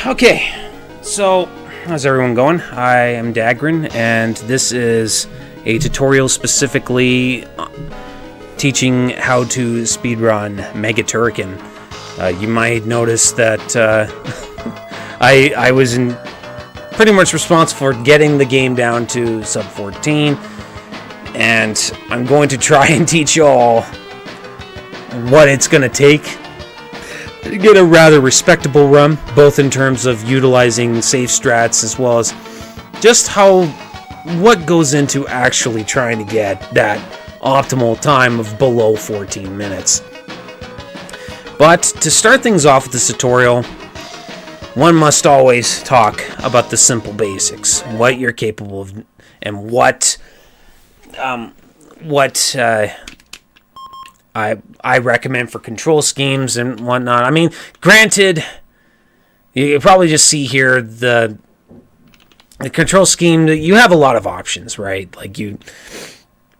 Okay, so how's everyone going? I am Dagrin, and this is a tutorial specifically teaching how to speedrun Mega Turrican. You might notice that I was pretty much responsible for getting the game down to sub 14, and I'm going to try and teach you all what it's going to take to get a rather respectable run, both in terms of utilizing safe strats as well as just what goes into actually trying to get that optimal time of below 14 minutes. But to start things off with this tutorial, one must always talk about the simple basics, what you're capable of, and what I recommend for control schemes and whatnot. I mean, granted, you probably just see here the control scheme. You have a lot of options, right? Like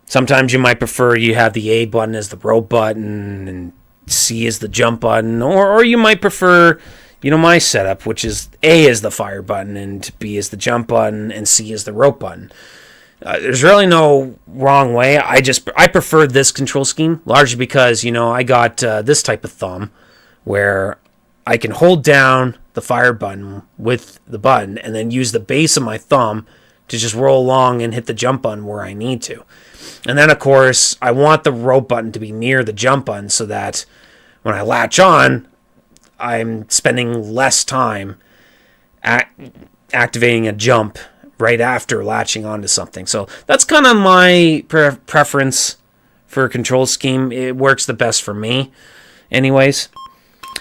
sometimes you might prefer you have the A button as the rope button and C is the jump button, or you might prefer, my setup, which is A is the fire button and B is the jump button and C is the rope button. There's really no wrong way. I prefer this control scheme, largely because, I got this type of thumb where I can hold down the fire button with the button and then use the base of my thumb to just roll along and hit the jump button where I need to. And then, of course, I want the rope button to be near the jump button so that when I latch on, I'm spending less time activating a jump right after latching onto something. So that's kind of my preference for a control scheme. It works the best for me anyways.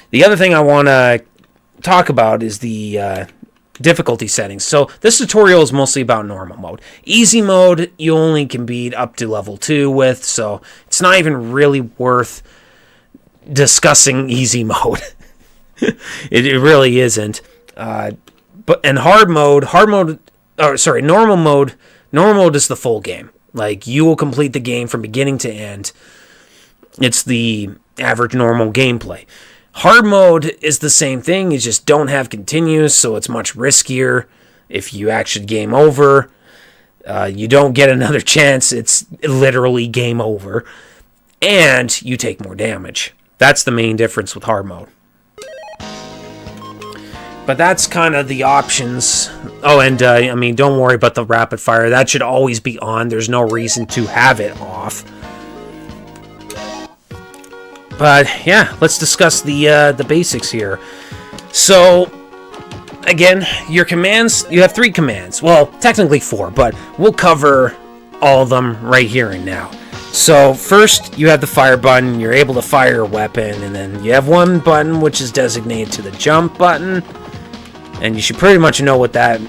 The other thing I want to talk about is the difficulty settings. So this tutorial is mostly about normal mode. Easy mode you only can beat up to level 2 with, so it's not even really worth discussing easy mode. it really isn't. But in normal mode is the full game. Like, you will complete the game from beginning to end. It's the average normal gameplay. Hard mode is the same thing, you just don't have continues, so it's much riskier. If you actually game over, you don't get another chance, it's literally game over. And you take more damage. That's the main difference with hard mode. But that's kind of the options. Oh, and don't worry about the rapid fire. That should always be on. There's no reason to have it off. But yeah, let's discuss the basics here. So, again, your commands, you have 3 commands. Well, technically 4, but we'll cover all of them right here and now. So, first, you have the fire button. You're able to fire a weapon, and then you have one button which is designated to the jump button. And you should pretty much know what that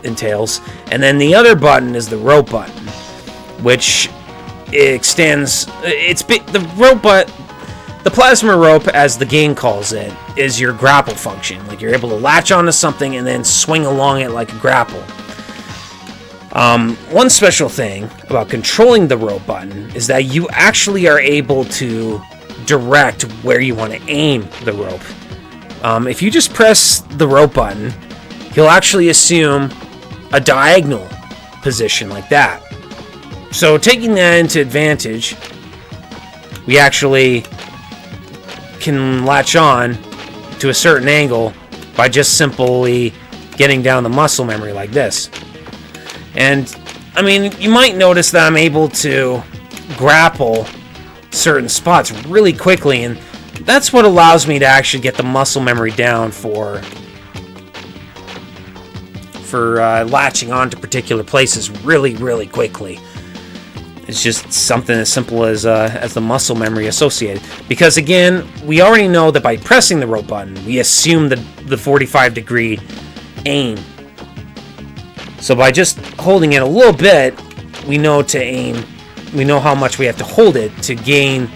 entails. And then the other button is the rope button, which extends. The rope button. The plasma rope, as the game calls it, is your grapple function. Like, you're able to latch onto something and then swing along it like a grapple. One special thing about controlling the rope button is that you actually are able to direct where you want to aim the rope. If you just press the rope button, he'll actually assume a diagonal position like that. So, taking that into advantage, we actually can latch on to a certain angle by just simply getting down the muscle memory like this. And, you might notice that I'm able to grapple certain spots really quickly, and that's what allows me to actually get the muscle memory down for latching onto particular places really, really quickly. It's just something as simple as the muscle memory associated. Because again, we already know that by pressing the rope button, we assume the 45-degree aim. So by just holding it a little bit, we know to aim. We know how much we have to hold it to gain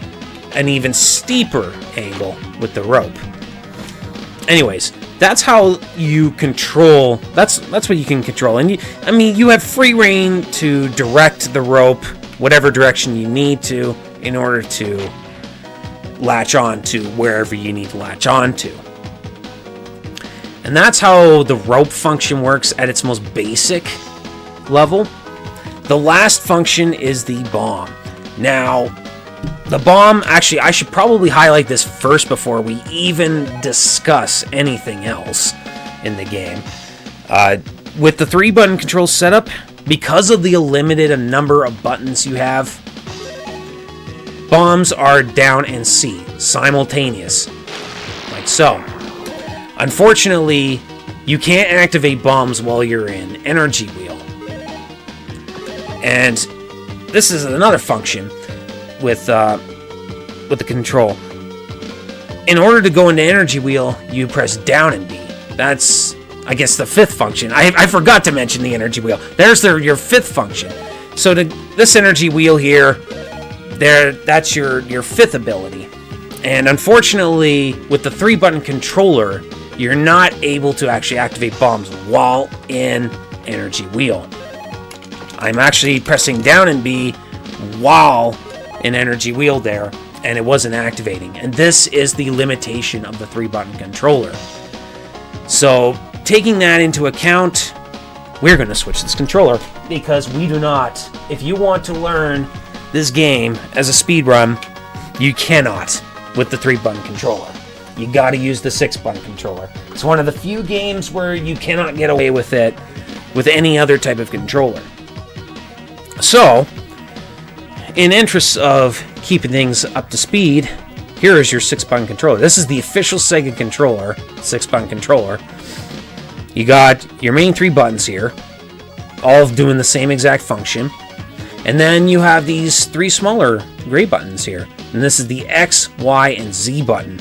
an even steeper angle with the rope. Anyways, that's how you control. That's what you can control, and you have free reign to direct the rope whatever direction you need to in order to latch on to wherever you need to latch on to. And that's how the rope function works at its most basic level. The last function is the bomb. Now, the bomb, actually, I should probably highlight this first before we even discuss anything else in the game. With the 3-button control setup, because of the limited number of buttons you have, bombs are down and C, simultaneous, like so. Unfortunately, you can't activate bombs while you're in Energy Wheel. And this is another function with the control. In order to go into Energy Wheel, you press down and B. That's, I guess, the 5th function. I forgot to mention the Energy Wheel. There's your 5th function. So this Energy Wheel here, that's your 5th ability. And unfortunately, with the 3-button controller, you're not able to actually activate bombs while in Energy Wheel. I'm actually pressing down and B while in Energy Wheel there, and it wasn't activating. And this is the limitation of the 3-button controller. So, taking that into account, we're going to switch this controller, because we do not. If you want to learn this game as a speedrun, you cannot with the 3-button controller. You gotta use the 6-button controller. It's one of the few games where you cannot get away with it with any other type of controller. So, in interest of keeping things up to speed, here is your 6-button controller. This is the official Sega controller, 6-button controller. You got your main 3 buttons here, all doing the same exact function. And then you have these 3 smaller gray buttons here. And this is the X, Y, and Z button.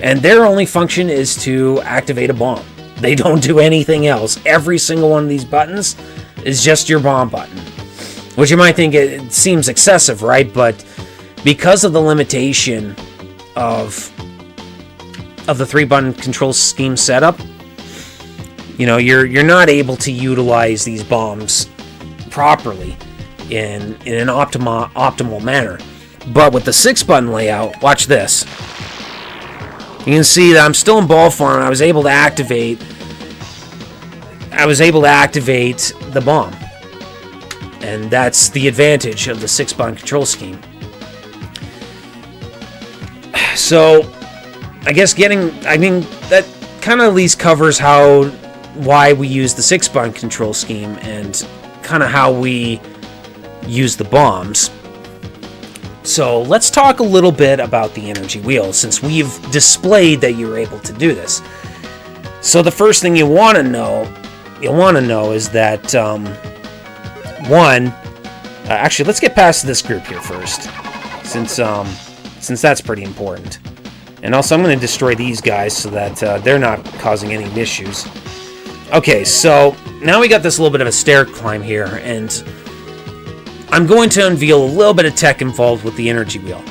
And their only function is to activate a bomb. They don't do anything else. Every single one of these buttons is just your bomb button. Which you might think it seems excessive, right? But because of the limitation of the 3-button control scheme setup, you know, you're not able to utilize these bombs properly in an optimal manner. But with the 6-button layout, watch this. You can see that I'm still in ball form. I was able to activate the bomb. And that's the advantage of the 6-button control scheme. So, I guess that kind of at least covers why we use the 6-button control scheme and kind of how we use the bombs. So let's talk a little bit about the Energy Wheel, since we've displayed that you're able to do this. So the first thing you'll want to know is that actually, let's get past this group here first, since that's pretty important. And also, I'm going to destroy these guys so that they're not causing any issues. Okay, so now we got this little bit of a stair climb here, and I'm going to unveil a little bit of tech involved with the Energy Wheel.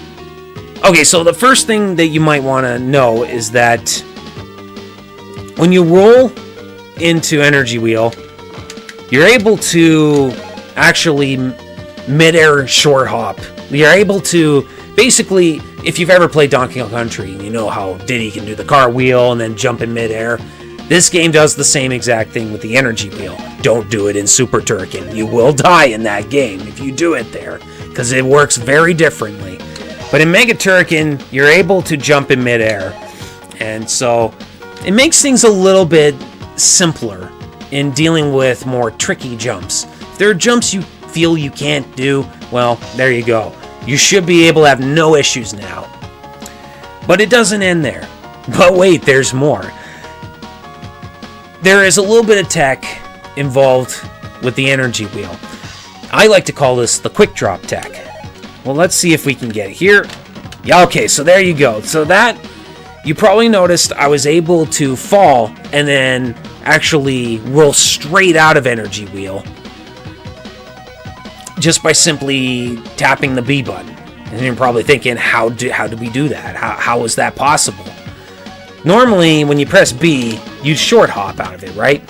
Okay, so the first thing that you might want to know is that when you roll into Energy Wheel, you're able to actually mid-air short hop. You're able to, basically, if you've ever played Donkey Kong Country, you know how Diddy can do the cartwheel and then jump in mid-air. This game does the same exact thing with the Energy Wheel. Don't do it in Super Turrican. You will die in that game if you do it there, because it works very differently. But in Mega Turrican, you're able to jump in midair, and so it makes things a little bit simpler in dealing with more tricky jumps. If there are jumps you feel you can't do, well, there you go. You should be able to have no issues now. But it doesn't end there. But wait, there's more. There is a little bit of tech involved with the Energy Wheel. I like to call this the quick drop tech. Well, let's see if we can get it here. Yeah, okay, so there you go. So that, you probably noticed I was able to fall and then actually roll straight out of Energy Wheel just by simply tapping the B button. And you're probably thinking, how did we do that? How is that possible? Normally, when you press B, you short hop out of it, right?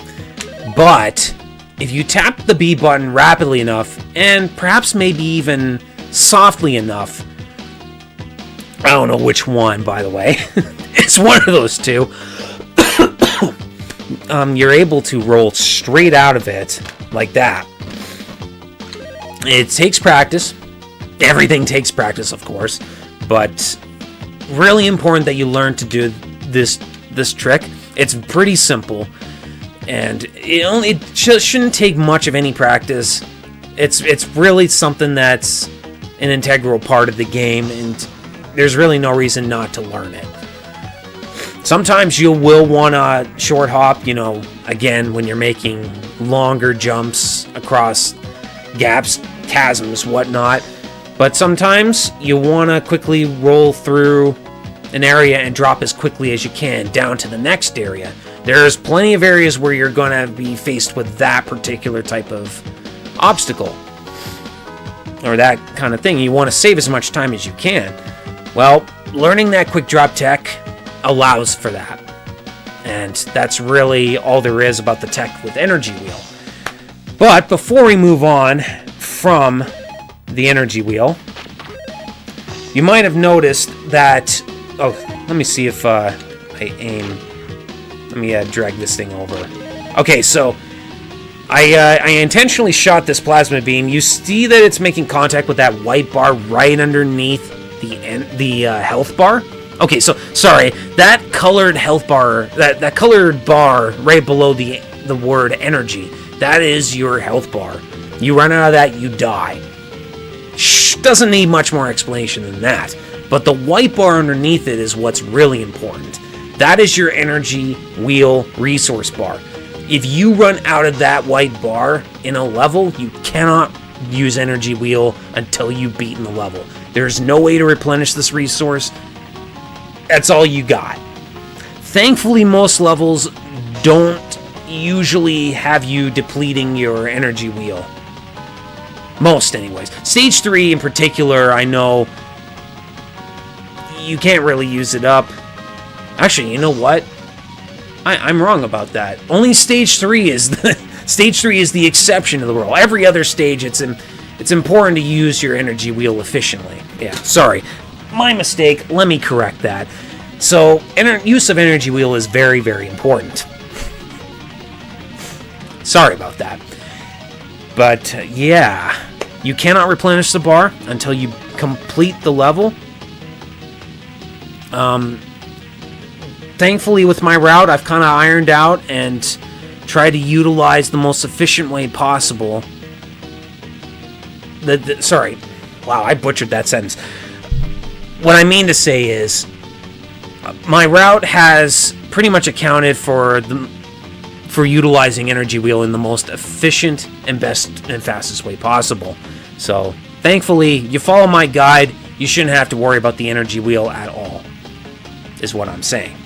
But if you tap the B button rapidly enough, and perhaps maybe even softly enough, I don't know which one, by the way. It's one of those two. you're able to roll straight out of it like that. It takes practice. Everything takes practice, of course, but really important that you learn to do this trick. It's pretty simple, and it shouldn't take much of any practice. It's really something that's an integral part of the game, and there's really no reason not to learn it. Sometimes you will want to short hop, again, when you're making longer jumps across gaps, chasms, whatnot. But sometimes you want to quickly roll through an area and drop as quickly as you can down to the next area. There's plenty of areas where you're going to be faced with that particular type of obstacle, or that kind of thing. You want to save as much time as you can. Well, learning that quick drop tech allows for that. And that's really all there is about the tech with Energy Wheel. But before we move on from the Energy Wheel, you might have noticed that... Oh, let me see if I aim. Let me drag this thing over. Okay, so I intentionally shot this plasma beam. You see that it's making contact with that white bar right underneath the health bar? Okay, so, sorry, that colored health bar, that colored bar right below the word energy, that is your health bar. You run out of that, you die. Doesn't need much more explanation than that. But the white bar underneath it is what's really important. That is your energy wheel resource bar. If you run out of that white bar in a level, you cannot use energy wheel until you've beaten the level. There's no way to replenish this resource. That's all you got. Thankfully, most levels don't usually have you depleting your energy wheel. Most, anyways. Stage 3 in particular, I know you can't really use it up. Actually, you know what? I'm wrong about that. Only stage 3 is the exception to the rule. Every other stage, it's important to use your energy wheel efficiently. Yeah, sorry. My mistake. Let me correct that. So, use of energy wheel is very, very important. Sorry about that. But, yeah. You cannot replenish the bar until you complete the level. Thankfully, with my route, I've kind of ironed out and tried to utilize the most efficient way possible. Sorry. Wow, I butchered that sentence. What I mean to say is, my route has pretty much accounted for utilizing energy wheel in the most efficient and best and fastest way possible. So, thankfully, you follow my guide, you shouldn't have to worry about the energy wheel at all, is what I'm saying.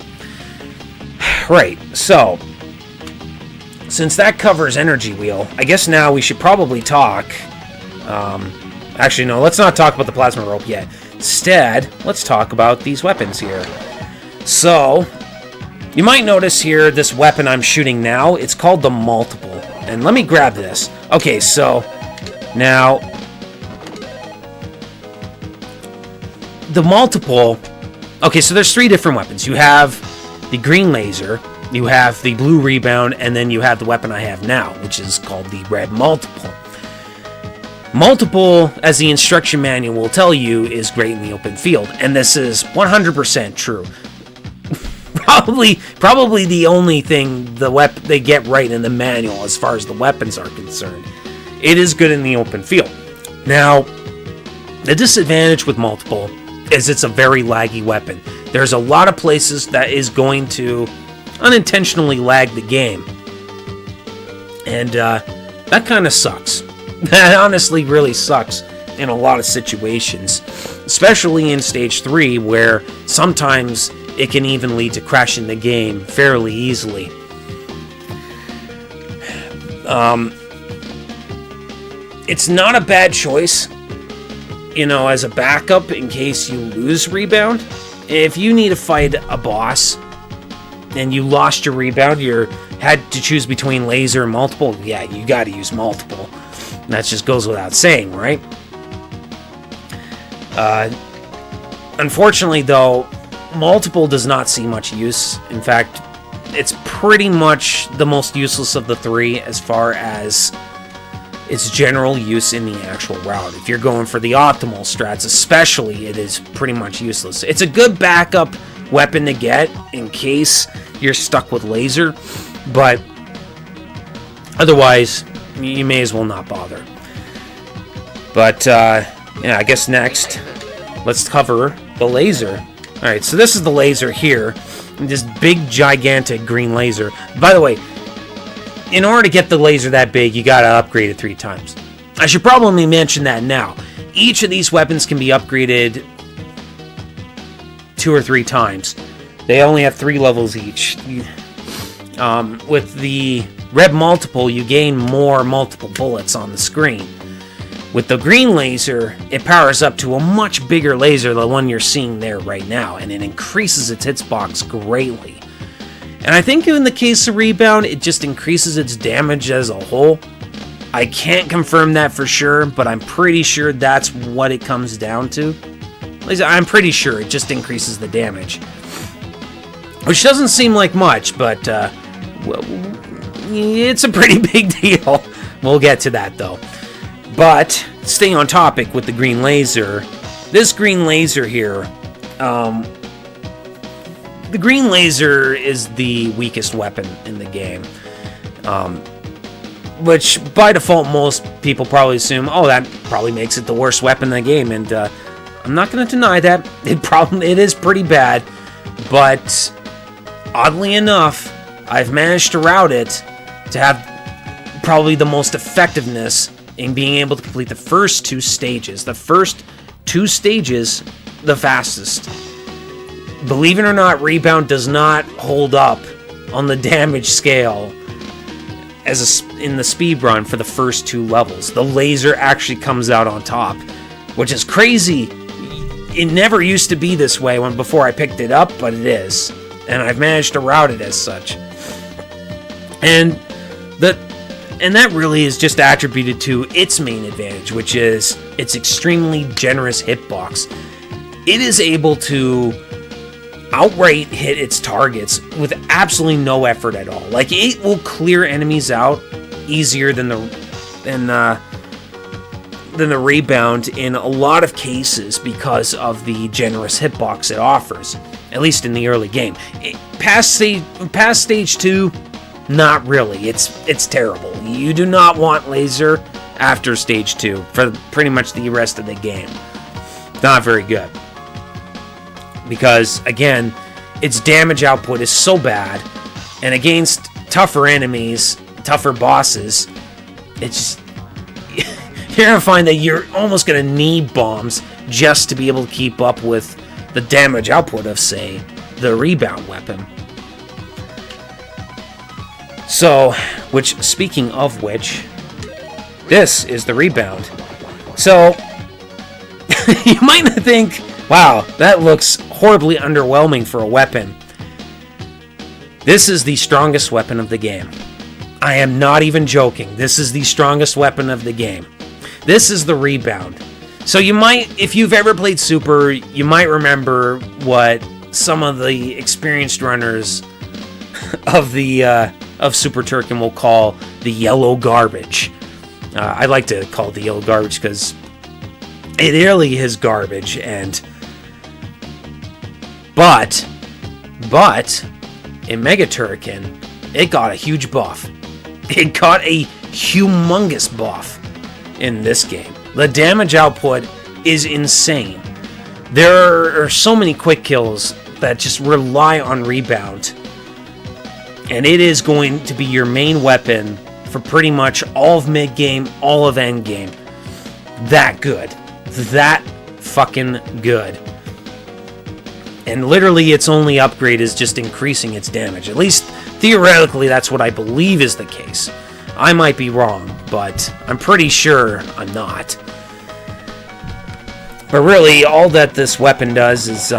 Right, so, since that covers energy wheel, I guess now we should probably talk... actually, no, let's not talk about the plasma rope yet. Instead, let's talk about these weapons here. So, you might notice here this weapon I'm shooting now, it's called the Multiple. And let me grab this. Okay, so, now, the Multiple... Okay, so there's 3 different weapons. You have the green laser, you have the blue rebound, and then you have the weapon I have now, which is called the red Multiple. Multiple, as the instruction manual will tell you, is great in the open field, and this is 100% true. Probably the only thing they get right in the manual as far as the weapons are concerned. It is good in the open field. Now, the disadvantage with Multiple is it's a very laggy weapon. There's a lot of places that is going to unintentionally lag the game. And that kind of sucks. That honestly really sucks in a lot of situations. Especially in Stage 3, where sometimes it can even lead to crashing the game fairly easily. It's not a bad choice, as a backup in case you lose rebound. If you need to fight a boss and you lost your rebound, you had to choose between laser and multiple, yeah, you got to use multiple. That just goes without saying, right? Unfortunately, though, multiple does not see much use. In fact, it's pretty much the most useless of the three as far as its general use in the actual route. If you're going for the optimal strats, especially, it is pretty much useless. It's a good backup weapon to get in case you're stuck with laser, but otherwise, you may as well not bother. But, yeah, I guess next, let's cover the laser. Alright, so this is the laser here. This big, gigantic green laser. By the way, in order to get the laser that big, you gotta upgrade it 3 times. I should probably mention that now. Each of these weapons can be upgraded 2 or 3 times. They only have 3 levels each. With the red multiple, you gain more multiple bullets on the screen. With the green laser, it powers up to a much bigger laser than the one you're seeing there right now, and it increases its hitbox greatly. And I think in the case of Rebound, it just increases its damage as a whole. I can't confirm that for sure, but I'm pretty sure that's what it comes down to. I'm pretty sure it just increases the damage. Which doesn't seem like much, but well, it's a pretty big deal. We'll get to that though. But, staying on topic with the green laser, this green laser here, the green laser is the weakest weapon in the game. Which, by default, most people probably assume, oh, that probably makes it the worst weapon in the game, and I'm not going to deny that. It is pretty bad, but oddly enough, I've managed to route it to have probably the most effectiveness in being able to complete the first 2 stages. The first 2 stages, the fastest. Believe it or not, Rebound does not hold up on the damage scale in the speedrun for the first 2 levels. The laser actually comes out on top, which is crazy. It never used to be this way before I picked it up, but it is. And I've managed to route it as such. And that really is just attributed to its main advantage, which is its extremely generous hitbox. It is able to outright hit its targets with absolutely no effort at all. Like, it will clear enemies out easier than the Rebound in a lot of cases because of the generous hitbox it offers, at least in the early game. Past stage 2, not really. It's terrible. You do not want laser after stage 2 for pretty much the rest of the game. Not very good. Because, again, its damage output is so bad, and against tougher enemies, tougher bosses, it's just, you're going to find that you're almost going to need bombs just to be able to keep up with the damage output of, say, the Rebound weapon. So, speaking of which, this is the Rebound. So, you might think, wow, that looks horribly underwhelming for a weapon. This is the strongest weapon of the game. I am not even joking. This is the strongest weapon of the game. This is the Rebound. So you might, if you've ever played Super, you might remember what some of the experienced runners of Super Turrican will call the yellow garbage. I like to call it the yellow garbage because it really is garbage, but in Mega Turrican, it got a huge buff. It got a humongous buff in this game. The damage output is insane. There are so many quick kills that just rely on Rebound, and it is going to be your main weapon for pretty much all of mid-game, all of end-game. That good. That fucking good. And literally its only upgrade is just increasing its damage. At least theoretically that's what I believe is the case. I might be wrong, but I'm pretty sure I'm not. But really, all that this weapon does is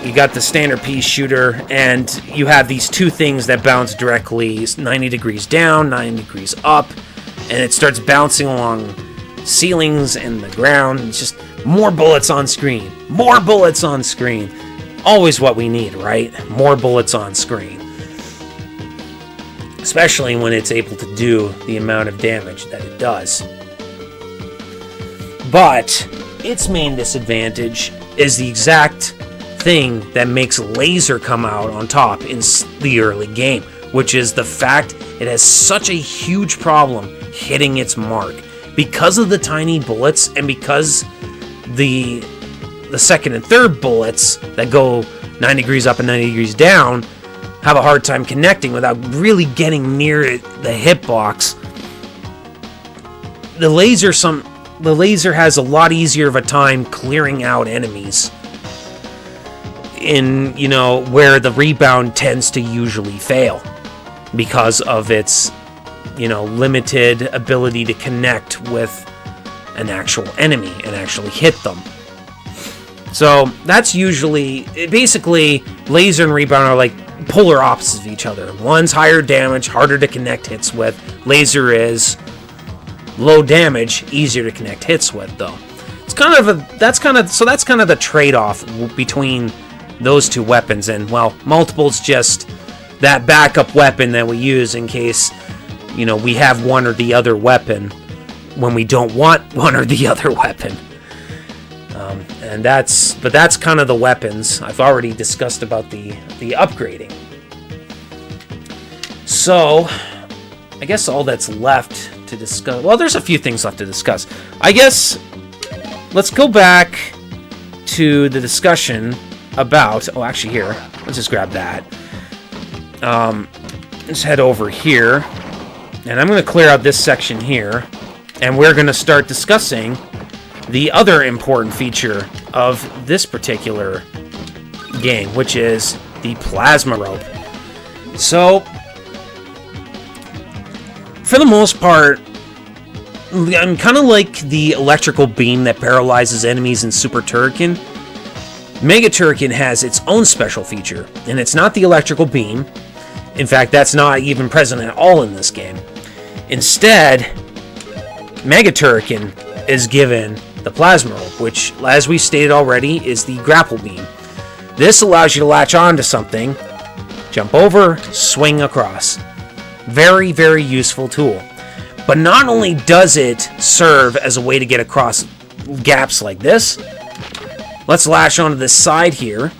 you got the standard pea shooter, and you have these 2 things that bounce directly 90 degrees down, 90 degrees up, and it starts bouncing along ceilings and the ground. It's just more bullets on screen. More bullets on screen. Always what we need, right? More bullets on screen. especially when it's able to do the amount of damage that it does. But its main disadvantage is the exact thing that makes Laser come out on top in the early game, which is the fact it has such a huge problem hitting its mark. Because of the tiny bullets, and because the second and third bullets that go 90 degrees up and 90 degrees down have a hard time connecting without really getting near the hitbox. The laser has a lot easier of a time clearing out enemies in, where the rebound tends to usually fail because of its, limited ability to connect with an actual enemy and actually hit them. So that's usually, basically, laser and rebound are like polar opposites of each other. One's higher damage, harder to connect hits with. Laser is low damage, easier to connect hits with, though. That's kind of the trade-off between those two weapons, and well, multiple's just that backup weapon that we use in case, we have one or the other weapon when we don't want one or the other weapon. And that's kind of the weapons. I've already discussed about the upgrading. So, I guess all that's left to discuss... Well, there's a few things left to discuss. I guess, let's go back to the discussion about... Oh, actually here. Let's just grab that. Let's head over here. And I'm going to clear out this section here. And we're going to start discussing the other important feature of this particular game, which is the plasma rope. So, for the most part, I'm kind of like the electrical beam that paralyzes enemies in Super Turrican. Mega Turrican has its own special feature, and it's not the electrical beam. In fact, that's not even present at all in this game. Instead, Mega Turrican is given the plasma rope, which, as we stated already, is the grapple beam. This allows you to latch onto something, jump over, swing across. Very, very useful tool. But not only does it serve as a way to get across gaps like this, let's latch onto this side here,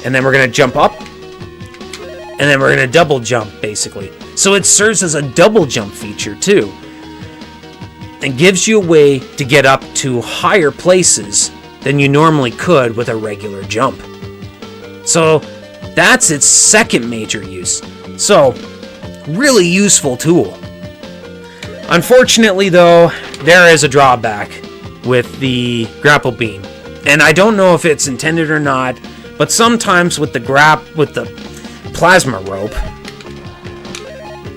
and then we're going to jump up, and then we're going to double jump, basically. So it serves as a double jump feature, too, and gives you a way to get up to higher places than you normally could with a regular jump. So that's its second major use. So, really useful tool. Unfortunately, though, there is a drawback with the grapple beam. And I don't know if it's intended or not, but sometimes with the plasma rope,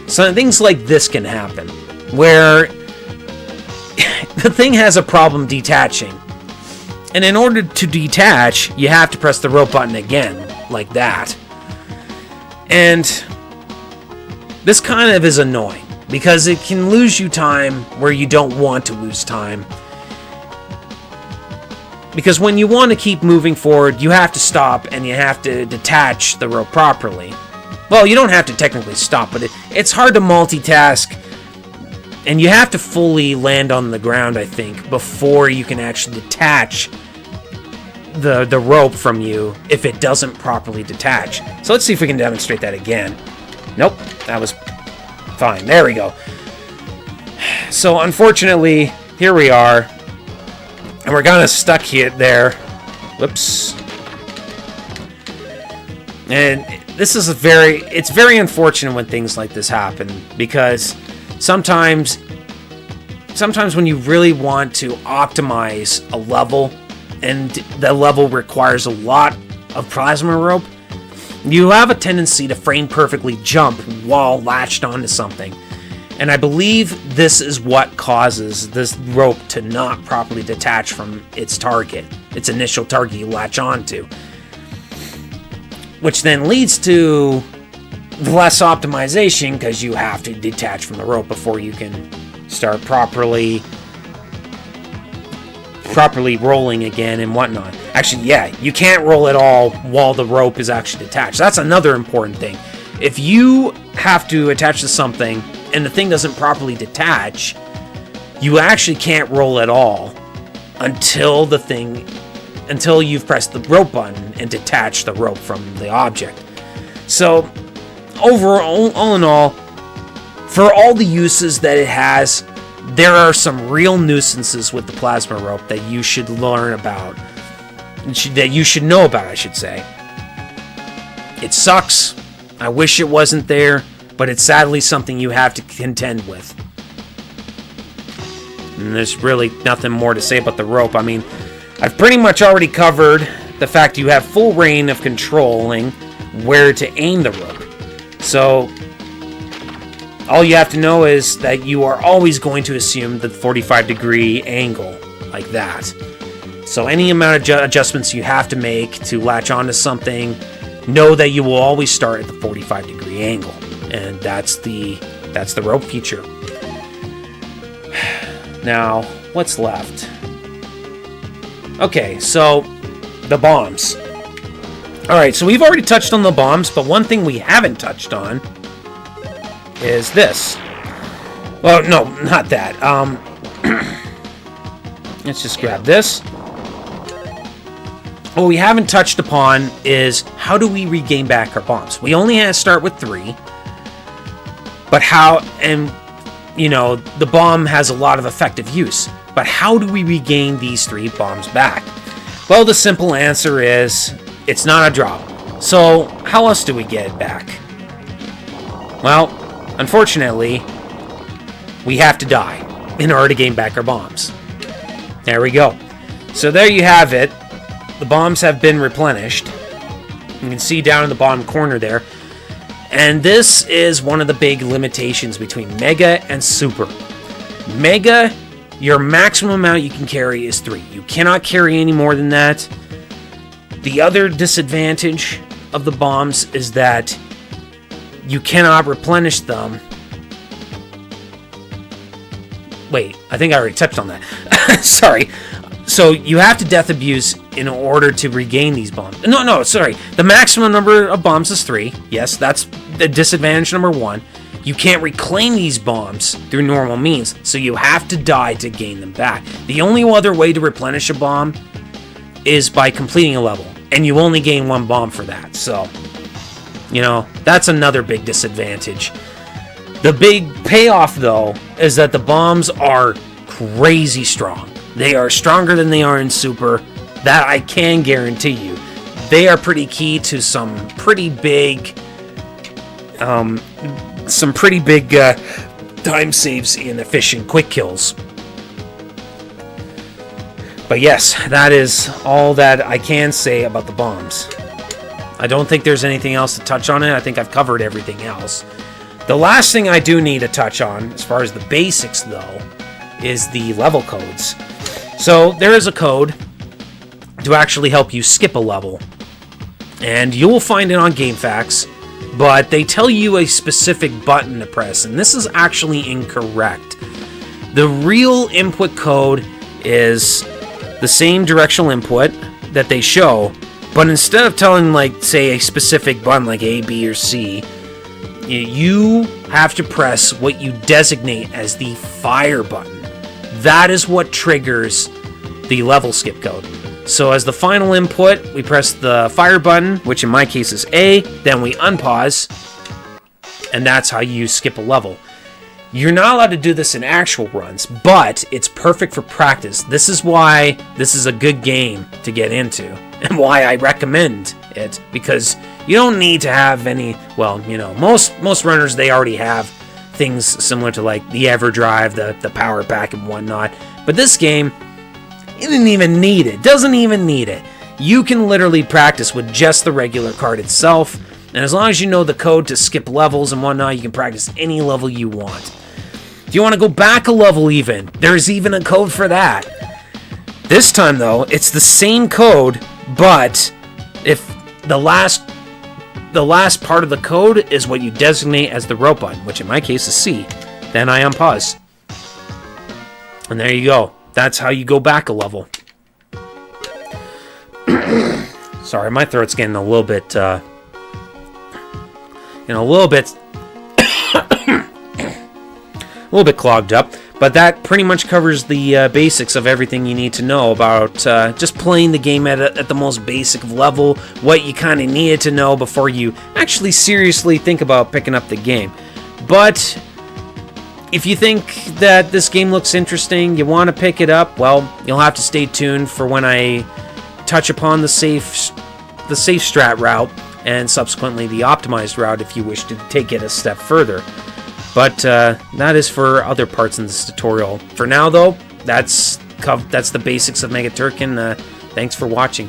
so things like this can happen, where the thing has a problem detaching. And in order to detach, you have to press the rope button again, like that. And this kind of is annoying, because it can lose you time where you don't want to lose time. Because when you want to keep moving forward, you have to stop and you have to detach the rope properly. Well, you don't have to technically stop, but it's hard to multitask. And you have to fully land on the ground, I think, before you can actually detach the rope from you if it doesn't properly detach. So let's see if we can demonstrate that again. Nope, that was fine. There we go. So unfortunately, here we are. And we're kind of stuck here there. Whoops. And this is it's very unfortunate when things like this happen, because sometimes when you really want to optimize a level and the level requires a lot of plasma rope, you have a tendency to frame perfectly jump while latched onto something. And I believe this is what causes this rope to not properly detach from its target, its initial target you latch onto. Which then leads to less optimization, because you have to detach from the rope before you can start properly rolling again and whatnot. Actually, yeah, you can't roll at all while the rope is actually detached. That's another important thing. if you have to attach to something and the thing doesn't properly detach, you actually can't roll at all until you've pressed the rope button and detached the rope from the object. So, overall, all in all, for all the uses that it has, there are some real nuisances with the plasma rope that you should learn about. That you should know about, I should say. It sucks. I wish it wasn't there, but it's sadly something you have to contend with. And there's really nothing more to say about the rope. I mean, I've pretty much already covered the fact you have full reign of controlling where to aim the rope. So, all you have to know is that you are always going to assume the 45-degree angle, like that. So any amount of adjustments you have to make to latch onto something, know that you will always start at the 45-degree angle. And that's the rope feature. Now, what's left? Okay, so the bombs. Alright, so we've already touched on the bombs, but one thing we haven't touched on is this. Well, no, not that. Let's just grab this. What we haven't touched upon is how do we regain back our bombs? We only had to start with 3. But how, and you know, the bomb has a lot of effective use. But how do we regain these 3 bombs back? Well, the simple answer is it's not a drop. So how else do we get it back? Well, unfortunately, we have to die in order to gain back our bombs. There we go. So there you have it. The bombs have been replenished. You can see down in the bottom corner there. And this is one of the big limitations between Mega and Super. Mega, your maximum amount you can carry is 3. You cannot carry any more than that. The other disadvantage of the bombs is that you cannot replenish them. Wait, I think I already touched on that. Sorry. So you have to death abuse in order to regain these bombs. No, sorry. The maximum number of bombs is 3. Yes, that's the disadvantage number 1. You can't reclaim these bombs through normal means, so you have to die to gain them back. The only other way to replenish a bomb is by completing a level, and you only gain 1 bomb for that. So, you know, that's another big disadvantage. The big payoff, though, is that the bombs are crazy strong. They are stronger than they are in Super. That I can guarantee you. They are pretty key to some pretty big time saves in efficient quick kills. But yes, that is all that I can say about the bombs. I don't think there's anything else to touch on it. I think I've covered everything else. The last thing I do need to touch on, as far as the basics though, is the level codes. So there is a code to actually help you skip a level. And you will find it on GameFAQs, but they tell you a specific button to press, and this is actually incorrect. The real input code is the same directional input that they show, but instead of telling, like, say, a specific button like A, B, or C, you have to press what you designate as the fire button. That is what triggers the level skip code. So as the final input, we press the fire button, which in my case is A, then we unpause, and that's how you skip a level. You're not allowed to do this in actual runs, but it's perfect for practice. This is why this is a good game to get into, and why I recommend it, because you don't need to have any, well, you know, most runners, they already have things similar to like the EverDrive, the power pack and whatnot, but this game, it didn't even need it. Doesn't even need it. You can literally practice with just the regular card itself, and as long as you know the code to skip levels and whatnot, you can practice any level you want. If you want to go back a level even, there's even a code for that. This time though, it's the same code, but if the last part of the code is what you designate as the rope button, which in my case is C, then I unpause. And there you go. That's how you go back a level. Sorry, my throat's getting a little bit a little bit clogged up, but that pretty much covers the basics of everything you need to know about just playing the game at the most basic level, what you kind of needed to know before you actually seriously think about picking up the game. But if you think that this game looks interesting, you want to pick it up, well, you'll have to stay tuned for when I touch upon the safe strat route, and subsequently the optimized route if you wish to take it a step further. But that is for other parts in this tutorial. For now, though, that's the basics of Mega Turrican. Thanks for watching.